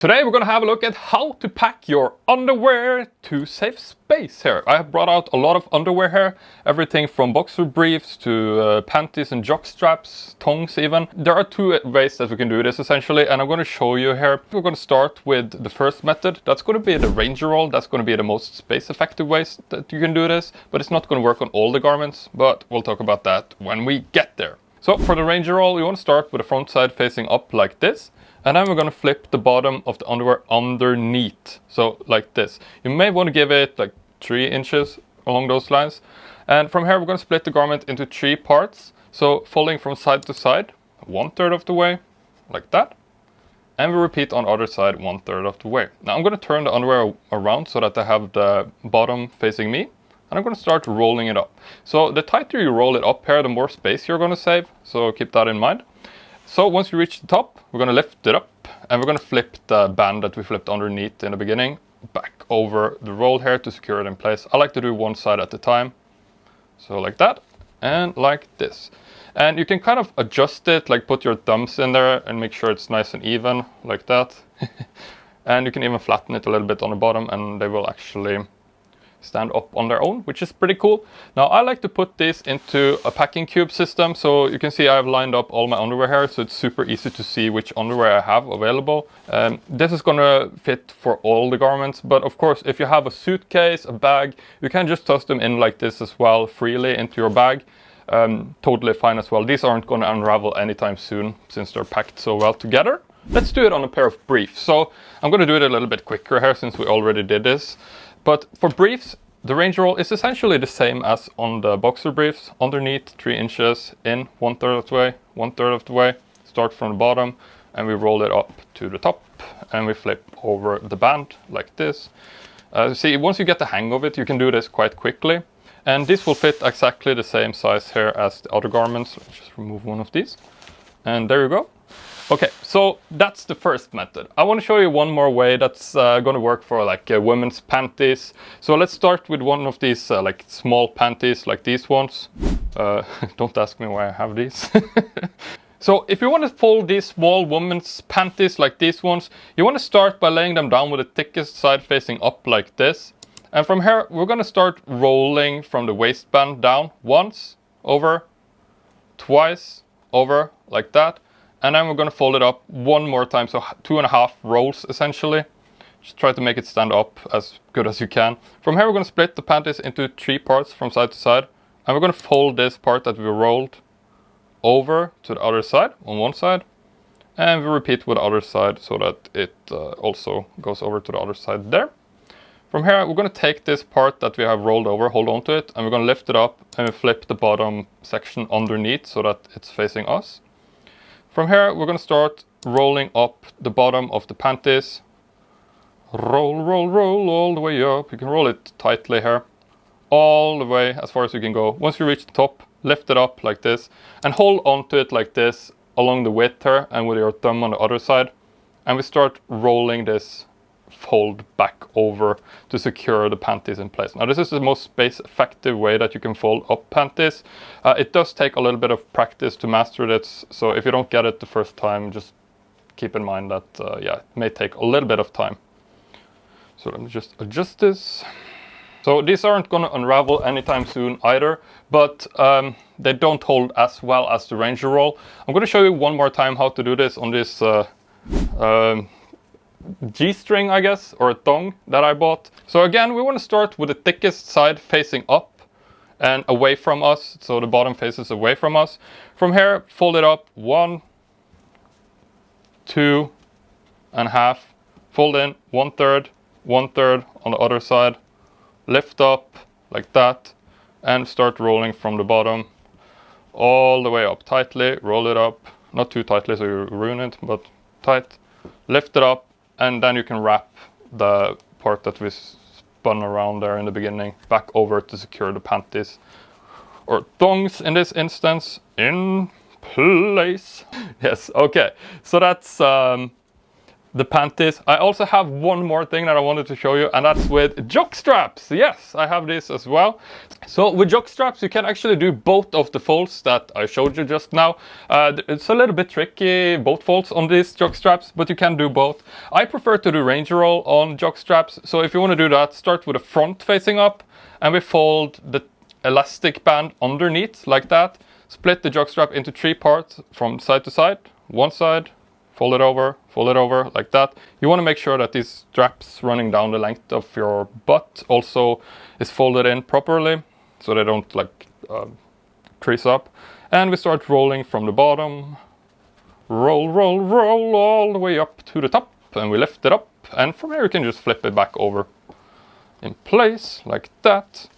Today we're gonna have a look at how to pack your underwear to save space here. I have brought out a lot of underwear here, everything from boxer briefs to panties and jock straps, thongs even. There are two ways that we can do this essentially, and I'm gonna show you here. We're gonna start with the first method. That's gonna be the Ranger roll. That's gonna be the most space effective ways that you can do this, but it's not gonna work on all the garments, but we'll talk about that when we get there. So for the Ranger roll, you wanna start with the front side facing up like this. And then we're going to flip the bottom of the underwear underneath, so like this. You may want to give it like 3 inches along those lines. And from here we're going to split the garment into 3 parts. So folding from side to side, 1/3 of the way, like that. And we repeat on the other side 1/3 of the way. Now I'm going to turn the underwear around so that I have the bottom facing me. And I'm going to start rolling it up. So the tighter you roll it up here, the more space you're going to save. So keep that in mind. So once you reach the top, we're going to lift it up and we're going to flip the band that we flipped underneath in the beginning back over the roll here to secure it in place. I like to do one side at a time. So like that and like this. And you can kind of adjust it, like put your thumbs in there and make sure it's nice and even like that. And you can even flatten it a little bit on the bottom and they will actually stand up on their own, which is pretty cool. Now I like to put this into a packing cube system, so you can see I've lined up all my underwear here, so it's super easy to see which underwear I have available. This is gonna fit for all the garments, but of course if you have a suitcase, a bag, you can just toss them in like this as well, freely into your bag. Totally fine as well. These aren't gonna unravel anytime soon since they're packed so well together. Let's do it on a pair of briefs. So I'm gonna do it a little bit quicker here since we already did this. But for briefs, the Ranger roll is essentially the same as on the boxer briefs. Underneath 3 inches, in 1/3 of the way, 1/3 of the way. Start from the bottom and we roll it up to the top and we flip over the band like this. See, once you get the hang of it, you can do this quite quickly. And this will fit exactly the same size here as the other garments. Let's just remove one of these. And there you go. Okay, so that's the first method. I want to show you one more way that's going to work for like women's panties. So let's start with one of these like small panties like these ones. Don't ask me why I have these. So if you want to fold these small women's panties like these ones, you want to start by laying them down with the thickest side facing up like this. And from here, we're going to start rolling from the waistband down once, over, twice, over, like that. And then we're going to fold it up one more time, so 2.5 rolls essentially. Just try to make it stand up as good as you can. From here we're going to split the panties into 3 parts from side to side. And we're going to fold this part that we rolled over to the other side, on one side. And we repeat with the other side so that it also goes over to the other side there. From here we're going to take this part that we have rolled over, hold on to it, and we're going to lift it up and we flip the bottom section underneath so that it's facing us. From here, we're going to start rolling up the bottom of the panties. Roll, roll, roll all the way up. You can roll it tightly here. All the way as far as you can go. Once you reach the top, lift it up like this. And hold onto it like this along the width here and with your thumb on the other side. And we start rolling this fold back over to secure the panties in place. Now this is the most space effective way that you can fold up panties. It does take a little bit of practice to master this, so if you don't get it the first time, just keep in mind that yeah, it may take a little bit of time. So let me just adjust this. So these aren't going to unravel anytime soon either, but they don't hold as well as the Ranger roll. I'm going to show you one more time how to do this on this G-string, I guess, or a thong that I bought. So again, we want to start with the thickest side facing up and away from us, so the bottom faces away from us. From here, fold it up 1, 2.5, fold in 1/3, 1/3 on the other side, lift up like that, and start rolling from the bottom all the way up tightly. Roll it up, not too tightly so you ruin it, but tight. Lift it up. And then you can wrap the part that we spun around there in the beginning back over to secure the panties, or thongs in this instance, in place. Yes, okay. So that's the panties. I also have one more thing that I wanted to show you, and that's with jockstraps. Yes, I have this as well. So with jockstraps, you can actually do both of the folds that I showed you just now. It's a little bit tricky, both folds on these jockstraps, but you can do both. I prefer to do ranger roll on jockstraps, so if you want to do that, start with the front facing up, and we fold the elastic band underneath like that. Split the jockstrap into 3 parts from side to side. One side, fold it over like that. You want to make sure that these straps running down the length of your butt also is folded in properly, so they don't like crease up. And we start rolling from the bottom. Roll all the way up to the top, and we lift it up. And from here you can just flip it back over in place like that.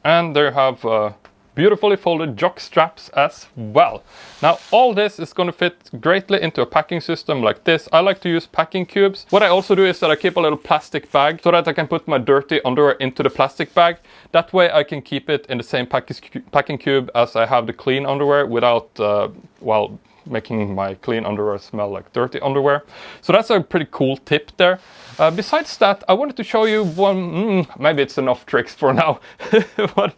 And there you have beautifully folded jock straps as well. Now all this is going to fit greatly into a packing system like this. I like to use packing cubes. What I also do is that I keep a little plastic bag so that I can put my dirty underwear into the plastic bag. That way I can keep it in the same packing cube as I have the clean underwear without, well, making my clean underwear smell like dirty underwear. So that's a pretty cool tip there. Besides that, I wanted to show you one, maybe it's enough tricks for now, but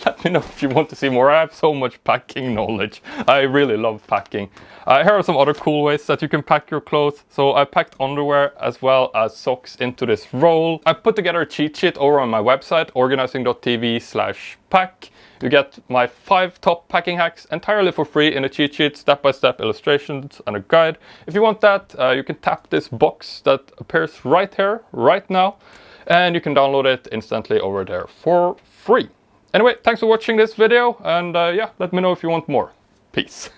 let me know if you want to see more. I have so much packing knowledge. I really love packing. Here are some other cool ways that you can pack your clothes. So I packed underwear as well as socks into this roll. I put together a cheat sheet over on my website, organizing.tv/pack. You get my 5 top packing hacks entirely for free in a cheat sheet, step-by-step illustrations and a guide. If you want that, you can tap this box that appears right here, right now, and you can download it instantly over there for free. Anyway, thanks for watching this video, and yeah, let me know if you want more. Peace.